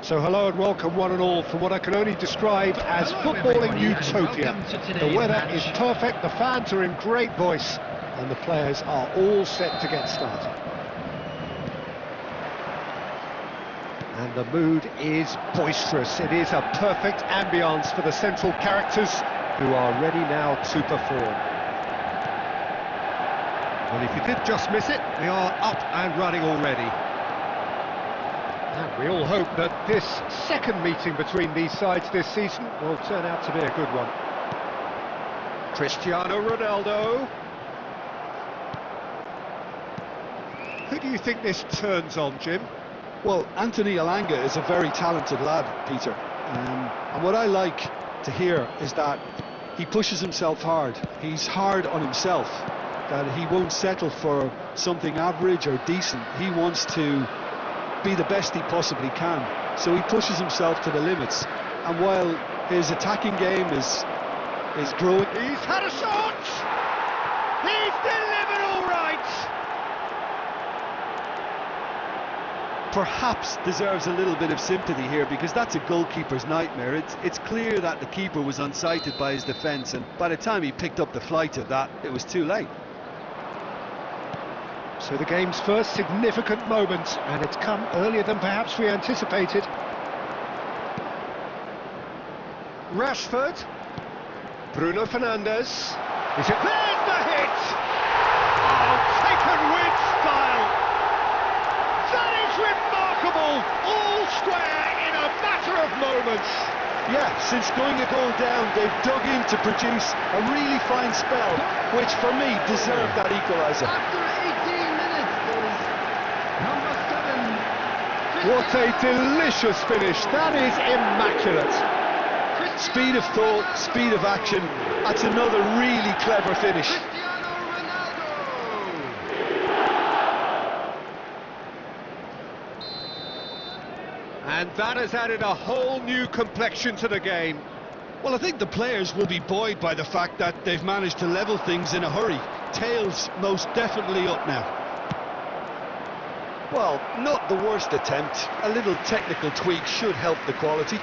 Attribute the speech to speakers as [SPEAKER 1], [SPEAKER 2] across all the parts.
[SPEAKER 1] So hello and welcome one and all from what I can only describe as footballing utopia. The weather is perfect, the fans are in great voice, and the players are all set to get started. And the mood is boisterous. It is a perfect ambience for the central characters who are ready now to perform. Well, if you did just miss it, we are up and running already. And we all hope that this second meeting between these sides this season will turn out to be a good one. Cristiano Ronaldo. Who do you think this turns on, Jim?
[SPEAKER 2] Well, Anthony Elanga is a very talented lad, Peter. And what I like to hear is that he pushes himself hard. He's hard on himself, that he won't settle for something average or decent. He wants to be the best he possibly can. So he pushes himself to the limits. And while his attacking game is growing...
[SPEAKER 1] He's had a shot! He's delivered all right!
[SPEAKER 2] Perhaps deserves a little bit of sympathy here, because that's a goalkeeper's nightmare. It's clear that the keeper was unsighted by his defence, and by the time he picked up the flight of that, it was too late.
[SPEAKER 1] So the game's first significant moment, and it's come earlier than perhaps we anticipated. Rashford. Bruno Fernandes. Is it? There's the hit! Oh, taken with style! That is remarkable! All square in a matter of moments!
[SPEAKER 2] Yeah, since going a goal down, they've dug in to produce a really fine spell, which for me deserved that equaliser.
[SPEAKER 3] After 18 minutes, there's number 7.
[SPEAKER 1] What a delicious finish! That is immaculate!
[SPEAKER 2] Speed of thought, speed of action. That's another really clever finish.
[SPEAKER 3] Cristiano Ronaldo!
[SPEAKER 1] And that has added a whole new complexion to the game.
[SPEAKER 2] Well, I think the players will be buoyed by the fact that they've managed to level things in a hurry. Tails most definitely up now. Well, not the worst attempt. A little technical tweak should help the quality.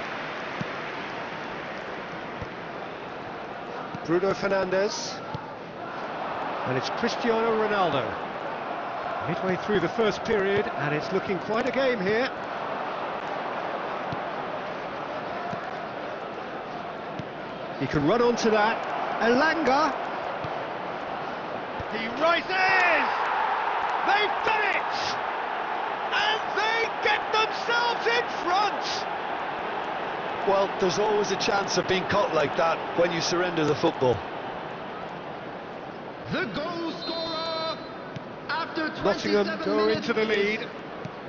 [SPEAKER 1] Bruno Fernandes. And it's Cristiano Ronaldo. Midway through the first period, and it's looking quite a game here. He can run onto that. Elanga. He rises! They've done it! And they get themselves in front!
[SPEAKER 2] Well, there's always a chance of being caught like that when you surrender the football.
[SPEAKER 3] The goal scorer after 27
[SPEAKER 1] Nottingham go
[SPEAKER 3] minutes
[SPEAKER 1] into the lead.
[SPEAKER 3] is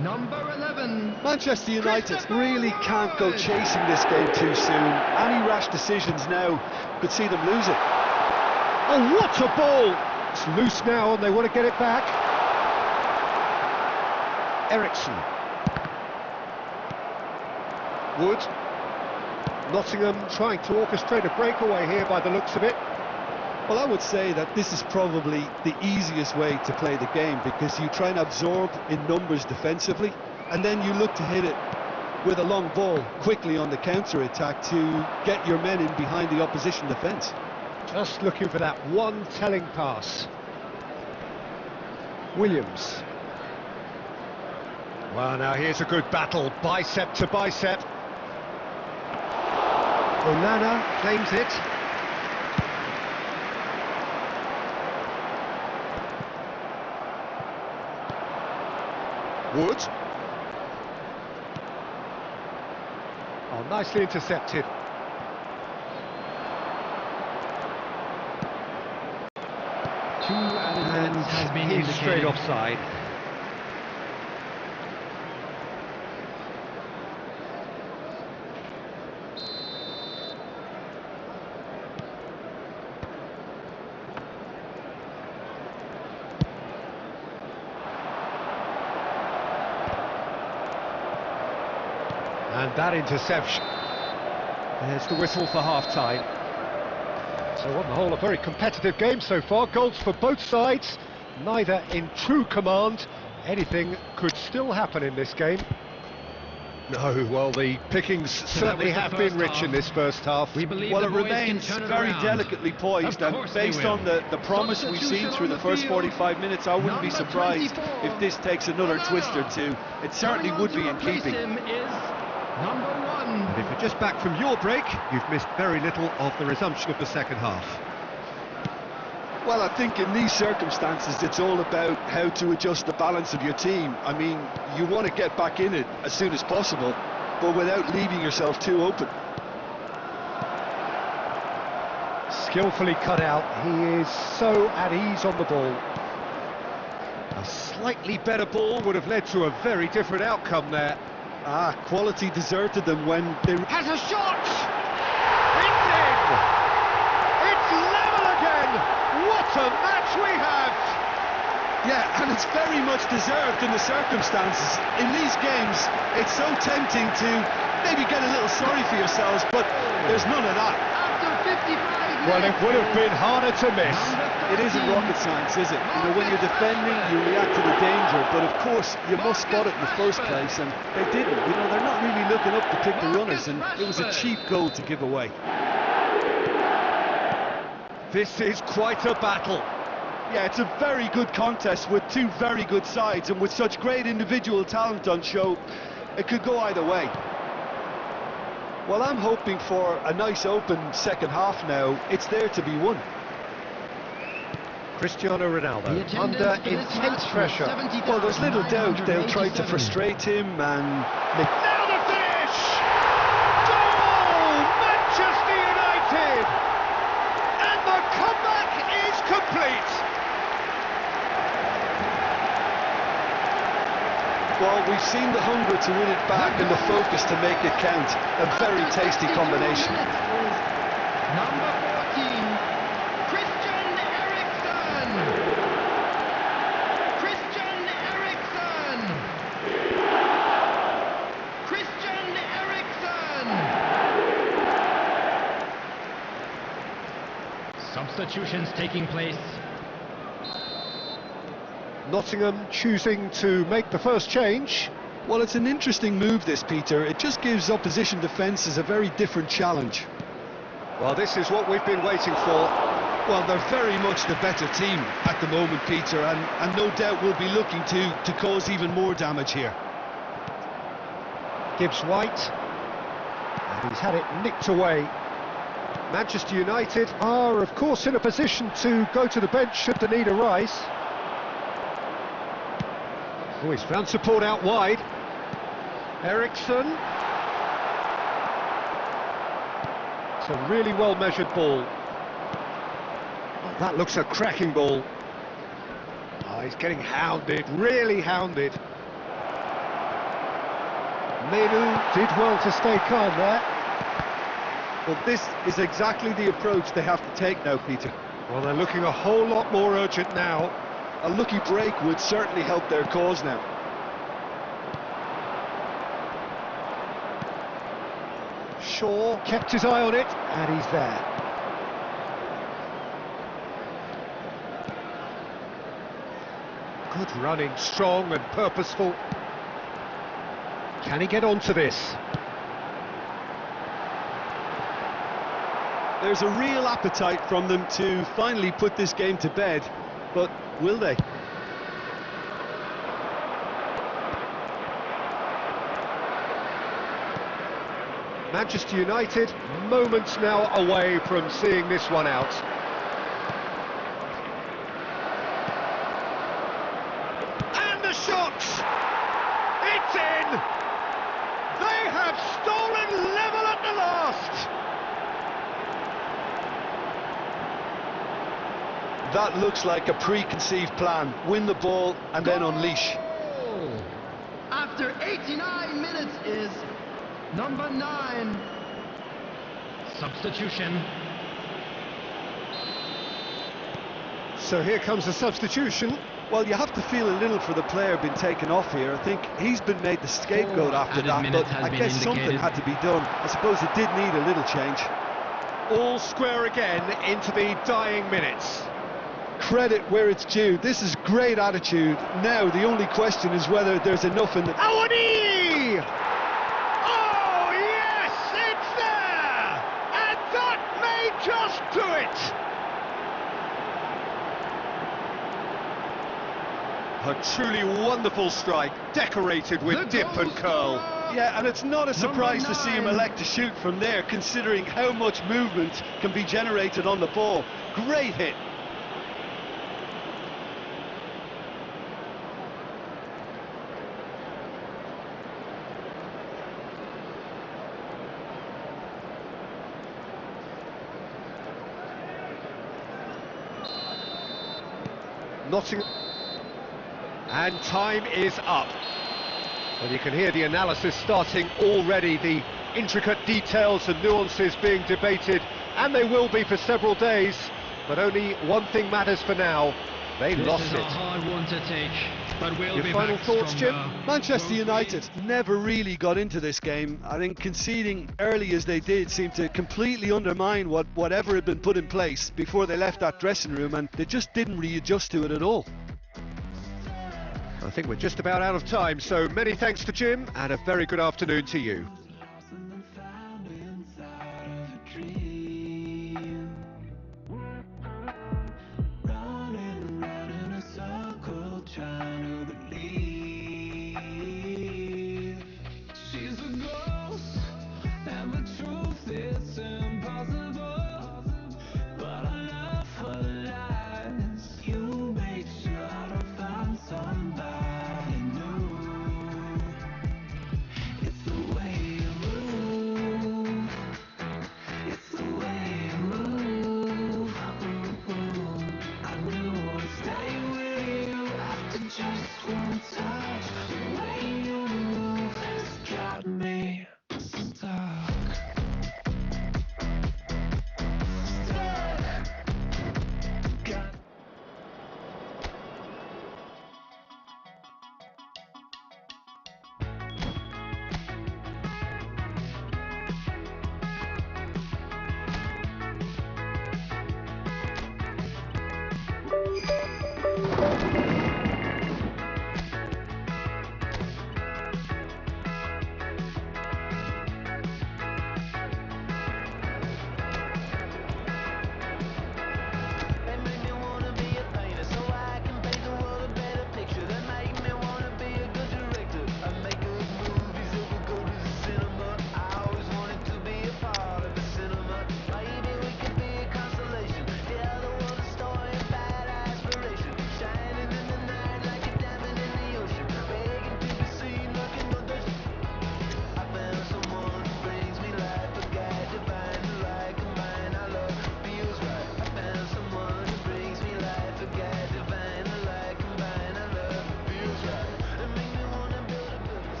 [SPEAKER 3] number 11.
[SPEAKER 2] Manchester United really can't go chasing this game too soon. Any rash decisions now could see them lose it.
[SPEAKER 1] Oh, what a ball! It's loose now and they want to get it back. Ericsson. Wood. Nottingham trying to orchestrate a breakaway here by the looks of it.
[SPEAKER 2] Well, I would say that this is probably the easiest way to play the game, because you try and absorb in numbers defensively, and then you look to hit it with a long ball quickly on the counter-attack to get your men in behind the opposition defence.
[SPEAKER 1] Just looking for that one telling pass. Williams. Well, now here's a good battle, bicep to bicep. Onana claims it. Wood. Oh, nicely intercepted.
[SPEAKER 3] And has been
[SPEAKER 1] he's
[SPEAKER 3] indicated.
[SPEAKER 1] straight offside. And that interception. There's the whistle for half-time. So on the whole, a very competitive game so far. Goals for both sides, neither in true command. Anything could still happen in this game. No, well, the pickings certainly
[SPEAKER 3] was the
[SPEAKER 1] have been
[SPEAKER 3] first
[SPEAKER 1] rich
[SPEAKER 3] half.
[SPEAKER 1] in this first half.
[SPEAKER 3] We believe
[SPEAKER 2] Well,
[SPEAKER 3] the
[SPEAKER 2] it
[SPEAKER 3] boys
[SPEAKER 2] remains
[SPEAKER 3] can turn it
[SPEAKER 2] very
[SPEAKER 3] around.
[SPEAKER 2] delicately poised,
[SPEAKER 3] Of
[SPEAKER 2] and
[SPEAKER 3] course they
[SPEAKER 2] based
[SPEAKER 3] will.
[SPEAKER 2] on the promise we've seen through the first 45 minutes, I wouldn't be
[SPEAKER 3] Number
[SPEAKER 2] surprised
[SPEAKER 3] 24,
[SPEAKER 2] if this takes another twist or two. It certainly
[SPEAKER 3] Coming
[SPEAKER 2] would
[SPEAKER 3] on
[SPEAKER 2] be
[SPEAKER 3] to
[SPEAKER 2] in
[SPEAKER 3] replace
[SPEAKER 2] keeping.
[SPEAKER 3] him is number 1.
[SPEAKER 1] And if you're just back from your break, you've missed very little of the resumption of the second half.
[SPEAKER 2] Well, I think in these circumstances, it's all about how to adjust the balance of your team. I mean, you want to get back in it as soon as possible, but without leaving yourself too open.
[SPEAKER 1] Skillfully cut out, he is so at ease on the ball. A slightly better ball would have led to a very different outcome there.
[SPEAKER 2] Quality deserted them when they...
[SPEAKER 1] Has a shot! It's in! It's level again! What a match we have!
[SPEAKER 2] Yeah, and it's very much deserved in the circumstances. In these games, it's so tempting to maybe get a little sorry for yourselves, but there's none of that.
[SPEAKER 3] After 55
[SPEAKER 1] Well, it would have been harder to miss.
[SPEAKER 2] It isn't rocket science, is it? You know, when you're defending, you react to the danger, but of course, you must spot it in the first place, and they didn't. You know, they're not really looking up to pick the runners, and it was a cheap goal to give away.
[SPEAKER 1] This is quite a battle.
[SPEAKER 2] Yeah, it's a very good contest with two very good sides, and with such great individual talent on show, it could go either way. Well, I'm hoping for a nice open second half now. It's there to be won.
[SPEAKER 1] Cristiano Ronaldo
[SPEAKER 3] The attendance
[SPEAKER 1] under
[SPEAKER 3] for this
[SPEAKER 1] intense
[SPEAKER 3] match
[SPEAKER 1] pressure.
[SPEAKER 3] was
[SPEAKER 2] Well, there's little doubt they'll try to
[SPEAKER 3] 70,987.
[SPEAKER 2] frustrate him and make...
[SPEAKER 1] Now the finish! Goal! Manchester United! And the comeback is complete!
[SPEAKER 2] Well, we've seen the hunger to win it back and the focus to make it count. A very tasty combination.
[SPEAKER 3] Number 14, Christian Eriksen. Christian Eriksen. Christian Eriksen. Substitutions taking place.
[SPEAKER 1] Nottingham choosing to make the first change.
[SPEAKER 2] Well, it's an interesting move, this, Peter. It just gives opposition defences a very different challenge.
[SPEAKER 1] Well, this is what we've been waiting for.
[SPEAKER 2] Well, they're very much the better team at the moment, Peter, and no doubt will be looking to cause even more damage here.
[SPEAKER 1] Gibbs White. And he's had it nicked away. Manchester United are, of course, in a position to go to the bench should the need arise. Oh, he's found support out wide. Eriksen. It's a really well-measured ball. Oh, that looks a cracking ball. Oh, he's getting hounded, really hounded. Menu did well to stay calm there.
[SPEAKER 2] Well, this is exactly the approach they have to take now, Peter.
[SPEAKER 1] Well, they're looking a whole lot more urgent now.
[SPEAKER 2] A lucky break would certainly help their cause now.
[SPEAKER 1] Shaw kept his eye on it, and he's there. Good running, strong and purposeful. Can he get onto this?
[SPEAKER 2] There's a real appetite from them to finally put this game to bed, but will they?
[SPEAKER 1] Manchester United, moments now away from seeing this one out. And the shot! It's in! They have stolen level at the last!
[SPEAKER 2] That looks like a preconceived plan. Win the ball and then unleash.
[SPEAKER 3] Goal! After 89 minutes is number 9. Substitution.
[SPEAKER 1] So here comes the substitution.
[SPEAKER 2] Well, you have to feel a little for the player being taken off here. I think he's been made the scapegoat
[SPEAKER 3] 4
[SPEAKER 2] after
[SPEAKER 3] added
[SPEAKER 2] that,
[SPEAKER 3] minutes
[SPEAKER 2] but
[SPEAKER 3] has
[SPEAKER 2] I
[SPEAKER 3] been
[SPEAKER 2] guess something
[SPEAKER 3] indicated.
[SPEAKER 2] had to be done. I suppose it did need a little change.
[SPEAKER 1] All square again into the dying minutes.
[SPEAKER 2] Credit where it's due. This is great attitude. Now the only question is whether there's enough in the...
[SPEAKER 1] Awani! A truly wonderful strike, decorated with dip and curl.
[SPEAKER 2] Yeah, and it's not a surprise to see him
[SPEAKER 3] 9.
[SPEAKER 2] elect to shoot from there, considering how much movement can be generated on the ball. Great hit.
[SPEAKER 1] Nottingham. And time is up. And you can hear the analysis starting already, the intricate details and nuances being debated, and they will be for several days. But only one thing matters for now: they lost
[SPEAKER 3] This is
[SPEAKER 1] it.
[SPEAKER 3] a hard one to take, but we'll
[SPEAKER 1] Your
[SPEAKER 3] be
[SPEAKER 1] final
[SPEAKER 3] back
[SPEAKER 1] thoughts, Jim?
[SPEAKER 3] stronger.
[SPEAKER 2] Manchester United never really got into this game. I think conceding early as they did seemed to completely undermine whatever had been put in place before they left that dressing room, and they just didn't readjust to it at all.
[SPEAKER 1] I think we're just about out of time, so many thanks to Jim, and a very good afternoon to you.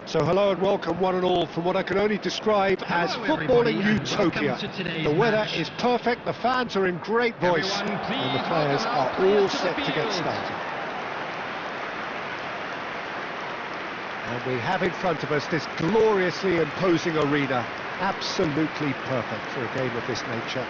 [SPEAKER 1] So hello and welcome one and all from what I can only describe as
[SPEAKER 3] Hello,
[SPEAKER 1] footballing
[SPEAKER 3] everybody, and
[SPEAKER 1] utopia.
[SPEAKER 3] welcome to today's
[SPEAKER 1] The weather
[SPEAKER 3] match.
[SPEAKER 1] is perfect, the fans are in great voice,
[SPEAKER 3] Everyone, please
[SPEAKER 1] and the players
[SPEAKER 3] welcome our
[SPEAKER 1] are
[SPEAKER 3] players
[SPEAKER 1] all
[SPEAKER 3] to the
[SPEAKER 1] set to get
[SPEAKER 3] field.
[SPEAKER 1] started. And we have in front of us this gloriously imposing arena, absolutely perfect for a game of this nature.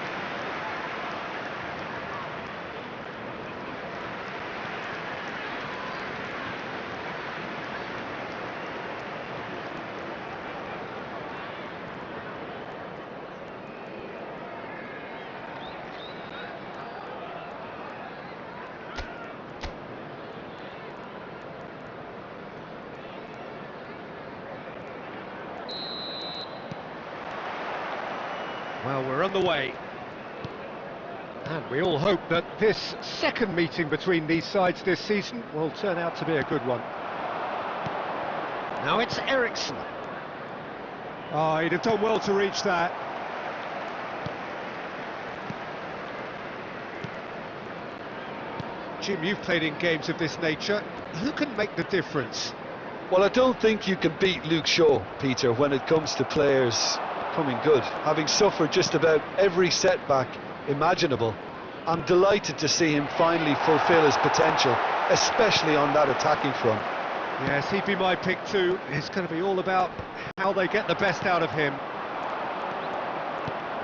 [SPEAKER 1] Well, we're on the way. And we all hope that this second meeting between these sides this season will turn out to be a good one. Now it's Eriksson. Oh, he'd have done well to reach that. Jim, you've played in games of this nature. Who can make the difference?
[SPEAKER 2] Well, I don't think you can beat Luke Shaw, Peter, when it comes to players coming good. Having suffered just about every setback imaginable, I'm delighted to see him finally fulfil his potential, especially on that attacking front.
[SPEAKER 1] Yes, he'd be my pick too. It's going to be all about how they get the best out of him.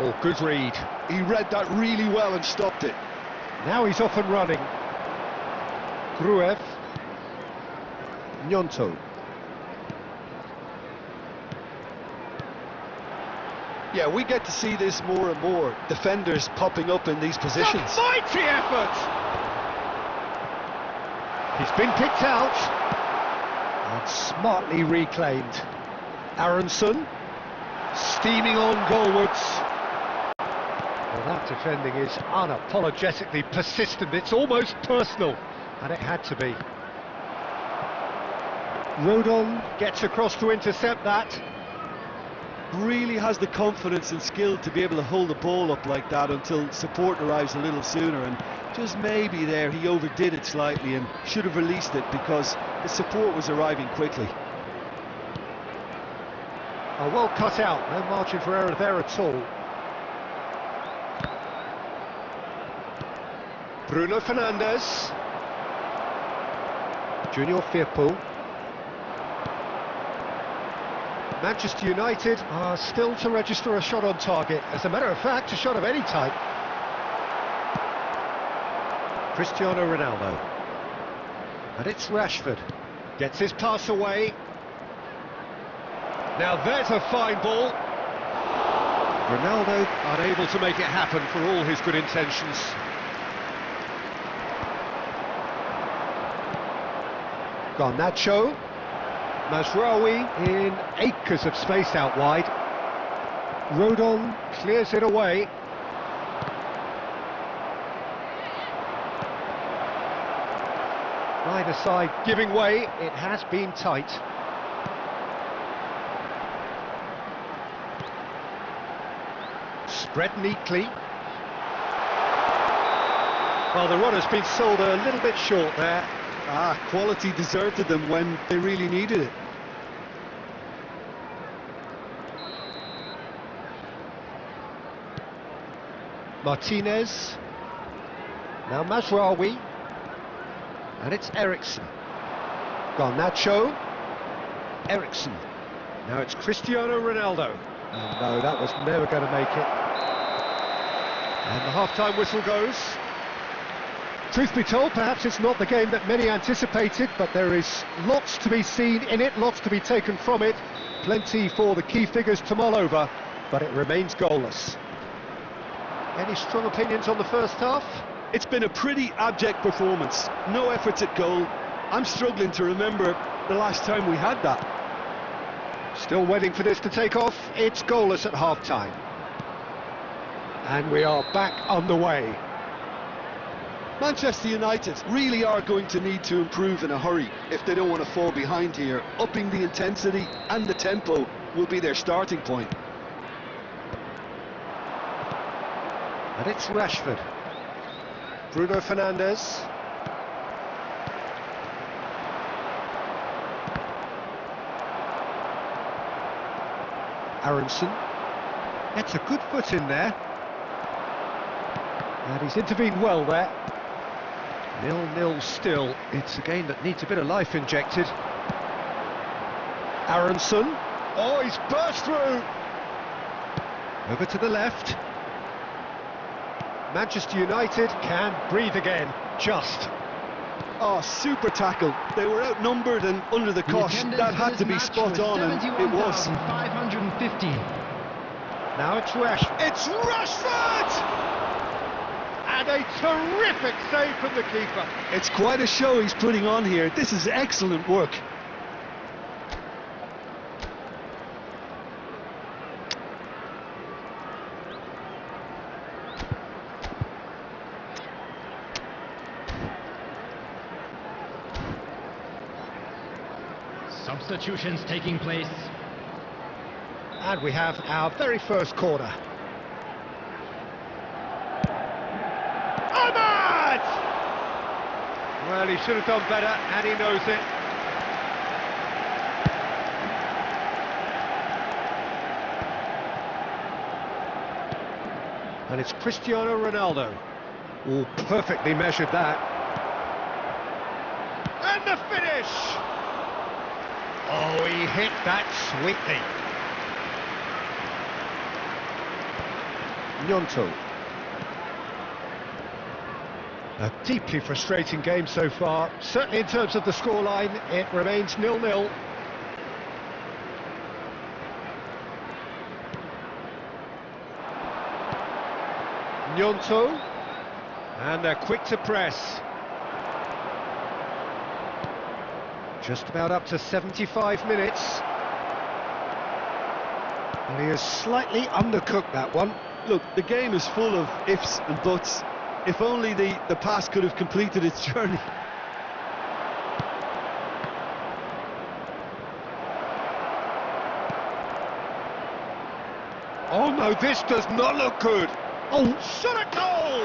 [SPEAKER 1] Oh, good read.
[SPEAKER 2] He read that really well and stopped it.
[SPEAKER 1] Now he's off and running. Gruev. Gnonto.
[SPEAKER 2] Yeah, we get to see this more and more. Defenders popping up in these positions.
[SPEAKER 1] A mighty effort! He's been picked out and smartly reclaimed. Aronson steaming on goalwards. Well, that defending is unapologetically persistent. It's almost personal, and it had to be. Rodon gets across to intercept that.
[SPEAKER 2] Really has the confidence and skill to be able to hold the ball up like that until support arrives a little sooner, and just maybe there he overdid it slightly and should have released it because the support was arriving quickly.
[SPEAKER 1] Oh, well cut out, no margin for error there at all. Bruno Fernandes. Junior Firpo. Manchester United are still to register a shot on target. As a matter of fact, a shot of any type. Cristiano Ronaldo. And it's Rashford. Gets his pass away. Now there's a fine ball. Ronaldo unable to make it happen for all his good intentions. Garnacho. Mazraoui in acres of space out wide. Rodon clears it away. Neither side giving way, it has been tight. Spread neatly. Well, the run has been sold a little bit short there.
[SPEAKER 2] Quality deserted them when they really needed it.
[SPEAKER 1] Martinez. Now Mazraoui. And it's Eriksen. Garnacho. Eriksen. Now it's Cristiano Ronaldo. Oh, no, that was never going to make it. And the half-time whistle goes. Truth be told, perhaps it's not the game that many anticipated, but there is lots to be seen in it, lots to be taken from it. Plenty for the key figures to mull over, but it remains goalless. Any strong opinions on the first half?
[SPEAKER 2] It's been a pretty abject performance. No efforts at goal. I'm struggling to remember the last time we had that.
[SPEAKER 1] Still waiting for this to take off. It's goalless at half-time. And we are back underway.
[SPEAKER 2] Manchester United really are going to need to improve in a hurry if they don't want to fall behind here. Upping the intensity and the tempo will be their starting point.
[SPEAKER 1] And it's Rashford. Bruno Fernandes. Aronson. Gets a good foot in there. And he's intervened well there. 0-0 still. It's a game that needs a bit of life injected. Aronson. Oh, he's burst through. Over to the left. Manchester United can breathe again. Just.
[SPEAKER 2] Oh, super tackle. They were outnumbered and under the cosh. That had to be spot on, and it was.
[SPEAKER 3] 550.
[SPEAKER 1] Now it's Rashford. It's Rashford! And a terrific save from the keeper.
[SPEAKER 2] It's quite a show he's putting on here. This is excellent work.
[SPEAKER 3] Substitutions taking place.
[SPEAKER 1] And we have our very first corner. Ahmad! Well, he should have done better, and he knows it. And it's Cristiano Ronaldo. Oh, perfectly measured that. And the finish! Oh, he hit that sweetly. Gnonto. A deeply frustrating game so far. Certainly in terms of the scoreline, it remains 0-0. Gnonto. And they're quick to press. Just about up to 75 minutes. And he has slightly undercooked that one.
[SPEAKER 2] Look, the game is full of ifs and buts. If only the pass could have completed its journey.
[SPEAKER 1] Oh no, this does not look good. Oh, shot a goal!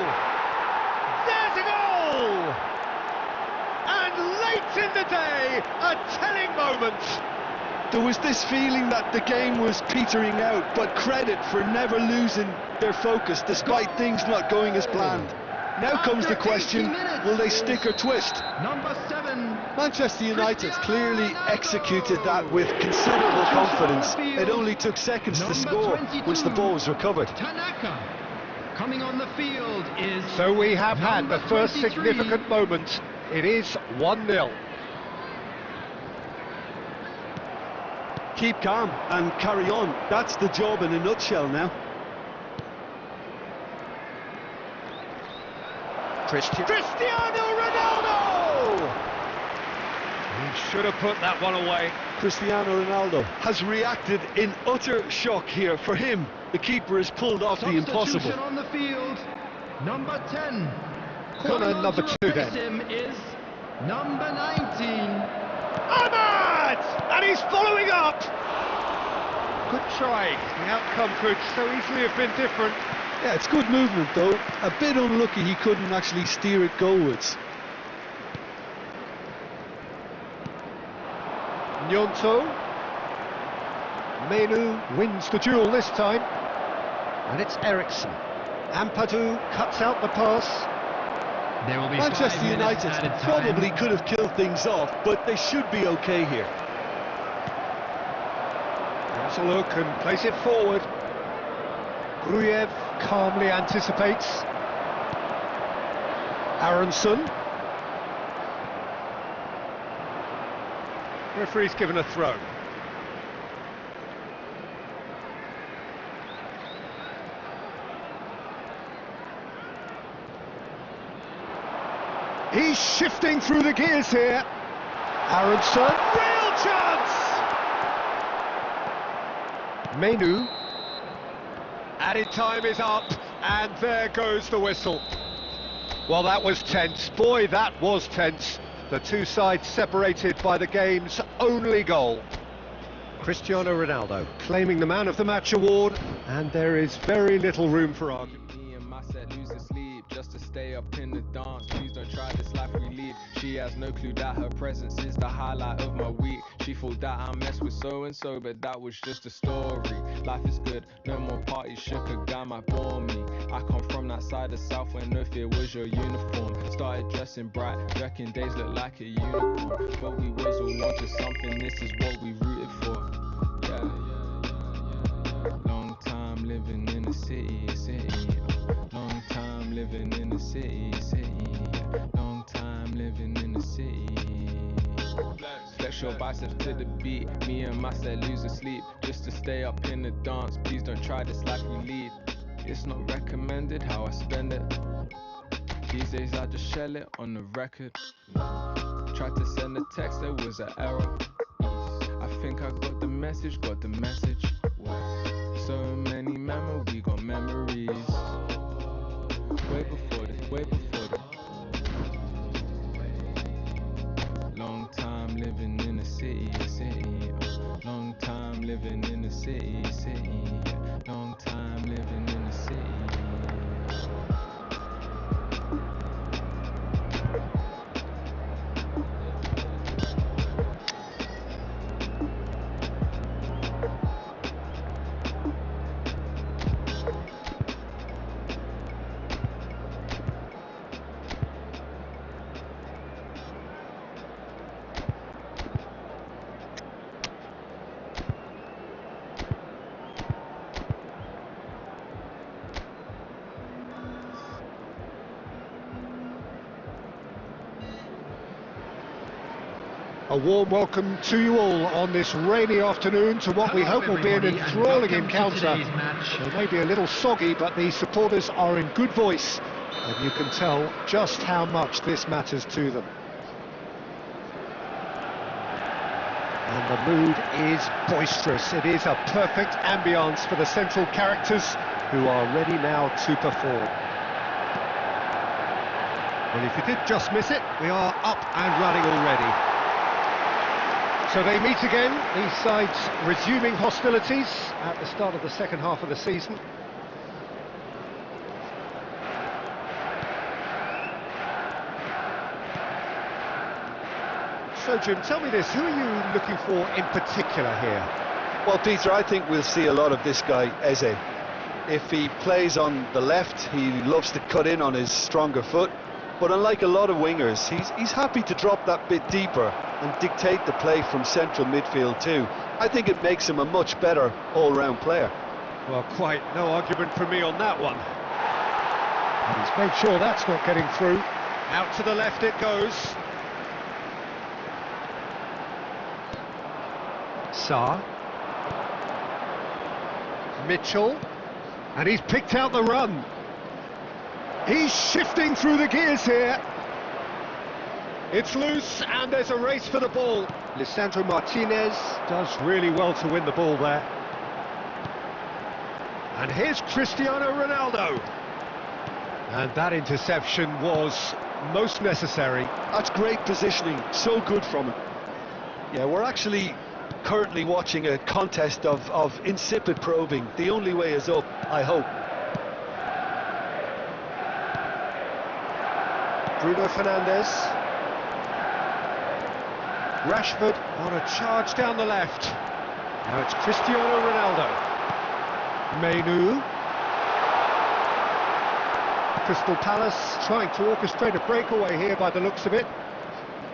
[SPEAKER 1] There's a goal! And late in the day, a telling moment.
[SPEAKER 2] There was this feeling that the game was petering out, but credit for never losing their focus despite things not going as planned. Now comes the question, will they stick or twist?
[SPEAKER 3] Number 7.
[SPEAKER 2] Manchester United clearly executed that with considerable confidence. It only took seconds to score once the ball was recovered.
[SPEAKER 3] Tanaka. Coming on the field is...
[SPEAKER 1] So we have had the first
[SPEAKER 3] 23.
[SPEAKER 1] significant moment. It is 1-0.
[SPEAKER 2] Keep calm and carry on. That's the job in a nutshell now.
[SPEAKER 1] Cristiano Ronaldo! He should have put that one away.
[SPEAKER 2] Cristiano Ronaldo has reacted in utter shock here. For him, the keeper has pulled off the impossible.
[SPEAKER 3] Substitution on the field. Number 10.
[SPEAKER 1] Corner number 2 then.
[SPEAKER 3] Him is number 19.
[SPEAKER 1] Ahmad! And he's following up! Good try. The outcome could so easily have been different.
[SPEAKER 2] Yeah, it's good movement though. A bit unlucky he couldn't actually steer it goalwards.
[SPEAKER 1] Gnonto. Menu wins the duel this time. And it's Eriksson. Ampadu cuts out the pass.
[SPEAKER 3] There will be
[SPEAKER 2] Manchester United probably could have killed things off, but they should be okay here.
[SPEAKER 1] Has a look and plays it forward. Gruyev calmly anticipates. Aronson. Referee's given a throw. He's shifting through the gears here. Aronson, real chance! Menu. Added time is up, and there goes the whistle. Well, that was tense. Boy, that was tense. The two sides separated by the game's only goal. Cristiano Ronaldo claiming the Man of the Match award, and there is very little room for argument.
[SPEAKER 4] Just to stay up in the dance, please don't try this life we lead. She has no clue that her presence is the highlight of my week. She thought that I messed with so and so, but that was just a story. Life is good, no more parties, shook a guy might bore me. I come from that side of South where no fear was your uniform. Started dressing bright, reckon days look like a unicorn. But we was all wanted something, this is what we rooted for. Yeah. Long time living in the city. Long time living in the city. Long time living in the city. Flex your biceps to the beat. Me and my set lose sleep just to stay up in the dance. Please don't try this life we lead. It's not recommended how I spend it. These days I just shell it on the record. Tried to send a text, there was an error. I think I got the message. So many memories, we got memories. Way before this. Long time living in the city. Long time living in the city. Long time living in the city.
[SPEAKER 1] A warm welcome to you all on this rainy afternoon to what we hope will be an enthralling encounter. It may be a little soggy, but the supporters are in good voice, and you can tell just how much this matters to them. And the mood is boisterous. It is a perfect ambience for the central characters who are ready now to perform. Well, if you did just miss it, we are up and running already. So they meet again, these sides resuming hostilities at the start of the second half of the season. So Jim, tell me this, who are you looking for in particular here?
[SPEAKER 2] Well, Peter, I think we'll see a lot of this guy, Eze. If he plays on the left, he loves to cut in on his stronger foot. But unlike a lot of wingers, he's happy to drop that bit deeper and dictate the play from central midfield too. I think it makes him a much better all-round player.
[SPEAKER 1] Well, quite no argument from me on that one. And he's made sure that's not getting through. Out to the left it goes. Sarr. Mitchell. And he's picked out the run. He's shifting through the gears here. It's loose and there's a race for the ball. Lisandro Martinez does really well to win the ball there. And here's Cristiano Ronaldo. And that interception was most necessary.
[SPEAKER 2] That's great positioning, so good from him. Yeah, we're actually currently watching a contest of insipid probing. The only way is up, I hope.
[SPEAKER 1] Bruno Fernandes. Rashford on a charge down the left. Now it's Cristiano Ronaldo. Mainoo. Crystal Palace trying to orchestrate a breakaway here by the looks of it.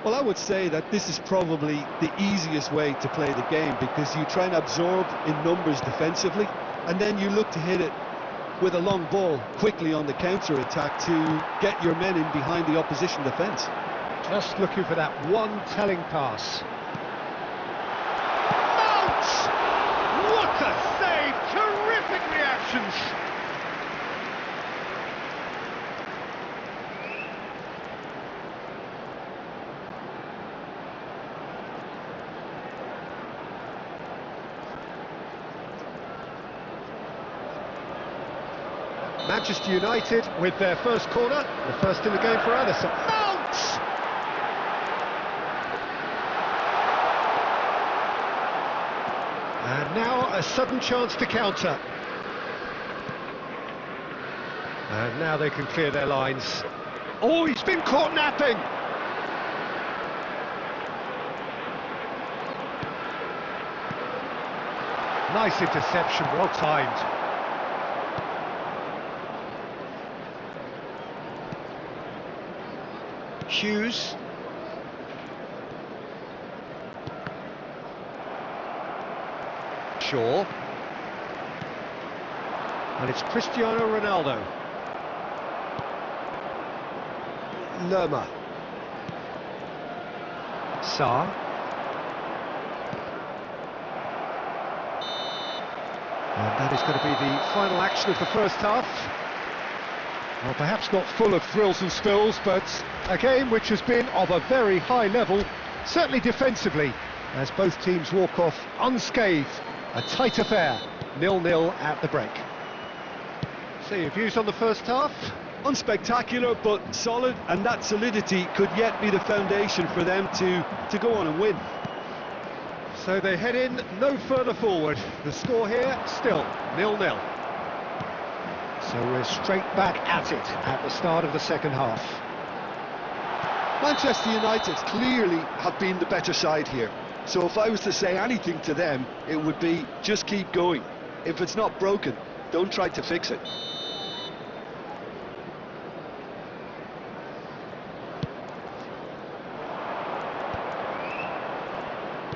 [SPEAKER 2] Well, I would say that this is probably the easiest way to play the game, because you try and absorb in numbers defensively, and then you look to hit it with a long ball quickly on the counter-attack to get your men in behind the opposition defence.
[SPEAKER 1] Just looking for that one telling pass. Mount! What a save! Terrific reactions! Manchester United with their first corner, the first in the game for Alisson. Mount! And now a sudden chance to counter. And now they can clear their lines. Oh, he's been caught napping! Nice interception, well timed. Hughes. Shaw. And it's Cristiano Ronaldo. Lerma. Sarr. And that is going to be the final action of the first half. Well, perhaps not full of thrills and spills, but a game which has been of a very high level, certainly defensively, as both teams walk off unscathed. A tight affair, 0-0 at the break. So your views on the first half?
[SPEAKER 2] Unspectacular, but solid, and that solidity could yet be the foundation for them to go on and win.
[SPEAKER 1] So they head in no further forward. The score here, still 0-0. So we're straight back at it at the start of the second half.
[SPEAKER 2] Manchester United clearly have been the better side here. So if I was to say anything to them, it would be just keep going. If it's not broken, don't try to fix it.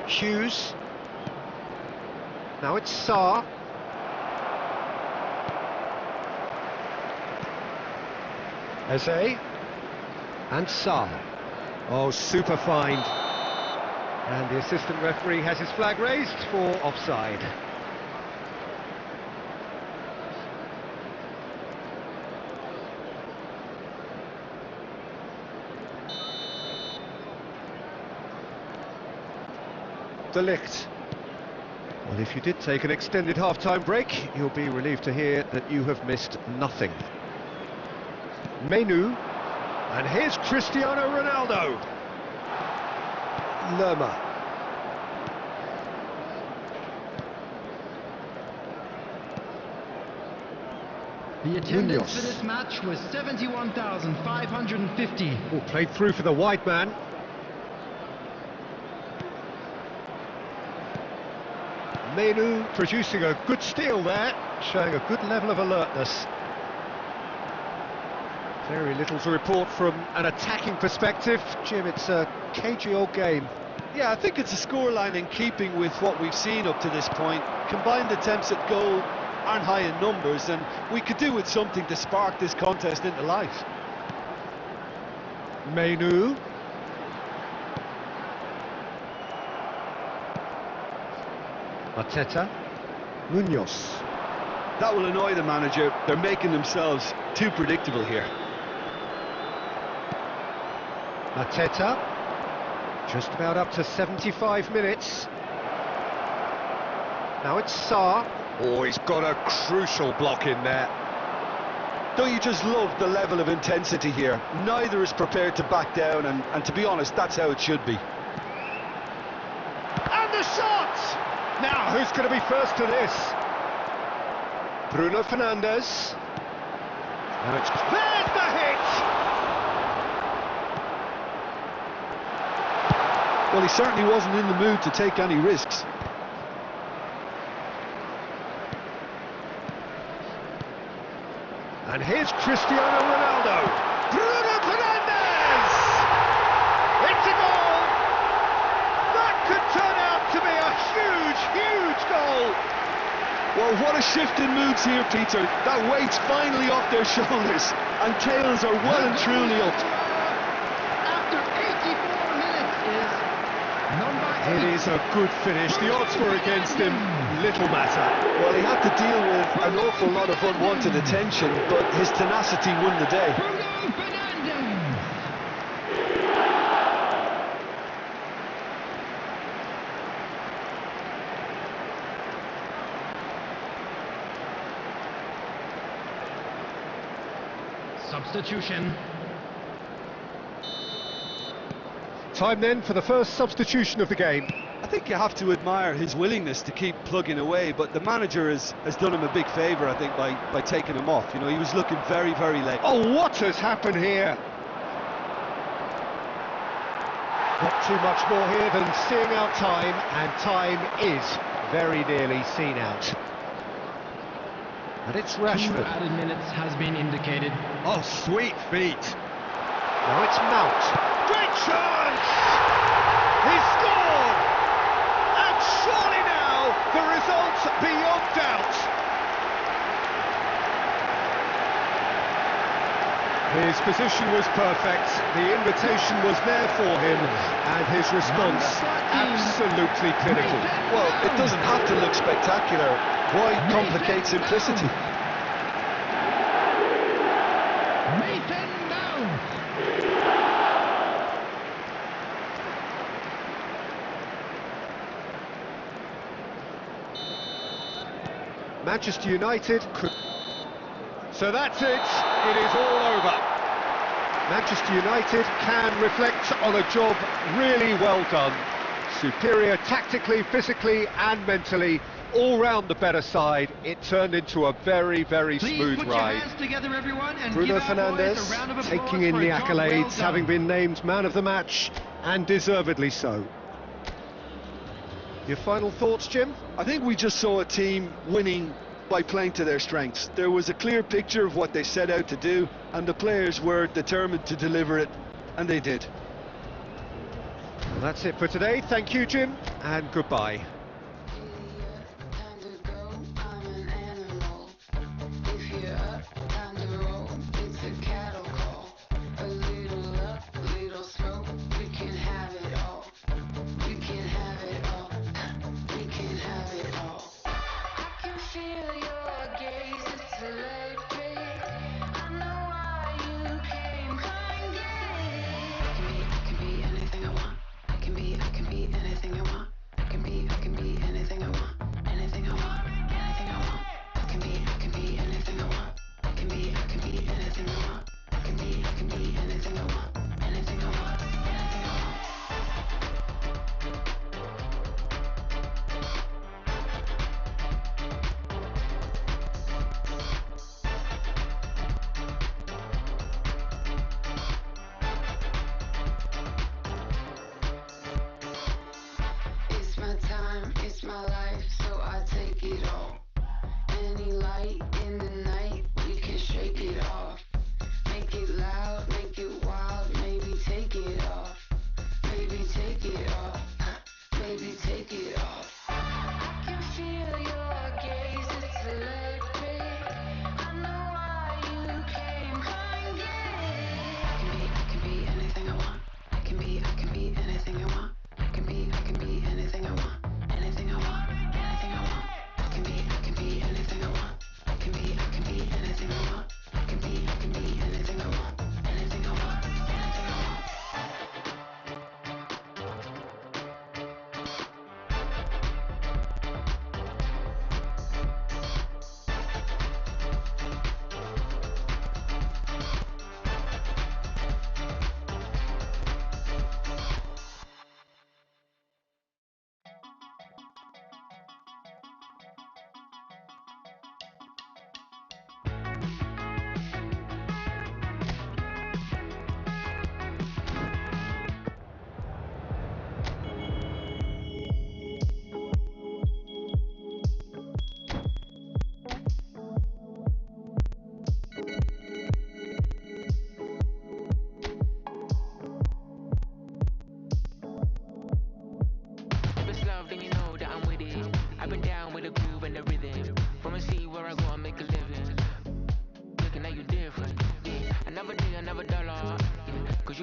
[SPEAKER 1] Hughes. Now it's Sarr. Eze. And Sarr. Oh, super find. And the assistant referee has his flag raised for offside. De Ligt. Well, if you did take an extended half-time break, you'll be relieved to hear that you have missed nothing. Menu, and here's Cristiano Ronaldo. Lerma.
[SPEAKER 3] The attendance
[SPEAKER 1] Munoz.
[SPEAKER 3] for this match was 71,550.
[SPEAKER 1] Oh, played through for the wide man. Menu producing a good steal there, showing a good level of alertness. Very little to report from an attacking perspective. Jim, it's a cagey old game.
[SPEAKER 2] Yeah, I think it's a scoreline in keeping with what we've seen up to this point. Combined attempts at goal aren't high in numbers, and we could do with something to spark this contest into life.
[SPEAKER 1] Menu. Arteta. Munoz.
[SPEAKER 2] That will annoy the manager. They're making themselves too predictable here.
[SPEAKER 1] Arteta. Just about up to 75 minutes. Now it's Sarr. Oh, he's got a crucial block in there.
[SPEAKER 2] Don't you just love the level of intensity here? Neither is prepared to back down, and to be honest, that's how it should be.
[SPEAKER 1] And the shot! Now, who's going to be first to this? Bruno Fernandes. Now it's... There's the hit!
[SPEAKER 2] Well, he certainly wasn't in the mood to take any risks.
[SPEAKER 1] And here's Cristiano Ronaldo. Bruno Fernandes! It's a goal! That could turn out to be a huge, huge goal!
[SPEAKER 2] Well, what a shift in moods here, Peter. That weight's finally off their shoulders, and tails are well and truly up.
[SPEAKER 3] After 84 minutes is number 8.
[SPEAKER 1] It is a good finish. The odds were against him. Little matter.
[SPEAKER 2] Well, he had to deal with an awful lot of unwanted attention, but his tenacity won the day.
[SPEAKER 3] Bruno Fernandes. Substitution.
[SPEAKER 1] Time then for the first substitution of the game.
[SPEAKER 2] I think you have to admire his willingness to keep plugging away, but the manager has done him a big favour, I think, by taking him off. You know, he was looking very, very late.
[SPEAKER 1] Oh, what has happened here? Not too much more here than seeing out time, and time is very nearly seen out. And it's
[SPEAKER 3] 2
[SPEAKER 1] Rashford.
[SPEAKER 3] added minutes has been indicated.
[SPEAKER 1] Oh, sweet feet. Now it's Mount. Great chance! He scored! And surely now the result's beyond doubt. His position was perfect, the invitation was there for him, and his response absolutely clinical.
[SPEAKER 2] Well, it doesn't have to look spectacular. Why complicate simplicity?
[SPEAKER 3] Mason Mount.
[SPEAKER 1] Manchester United could... So that's it, it is all over. Manchester United can reflect on a job really well done. Superior tactically, physically and mentally, all round the better side. It turned into a very, very
[SPEAKER 3] Please
[SPEAKER 1] smooth
[SPEAKER 3] put
[SPEAKER 1] ride.
[SPEAKER 3] your hands together, everyone, and
[SPEAKER 1] Bruno
[SPEAKER 3] give our boys a round of
[SPEAKER 1] Fernandes
[SPEAKER 3] applause
[SPEAKER 1] taking in
[SPEAKER 3] for
[SPEAKER 1] the
[SPEAKER 3] a job
[SPEAKER 1] accolades,
[SPEAKER 3] well done.
[SPEAKER 1] having been named man of the match, and deservedly so. Your final thoughts, Jim?
[SPEAKER 2] I think we just saw a team winning by playing to their strengths. There was a clear picture of what they set out to do, and the players were determined to deliver it, and they did.
[SPEAKER 1] Well, that's it for today. Thank you, Jim, and goodbye.
[SPEAKER 5] I can be anything I want.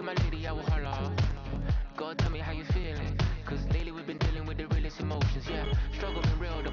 [SPEAKER 5] you my lady, I will holla. God, tell me how you feeling. Cause lately we've been dealing with the realest emotions, yeah. Struggle been real though.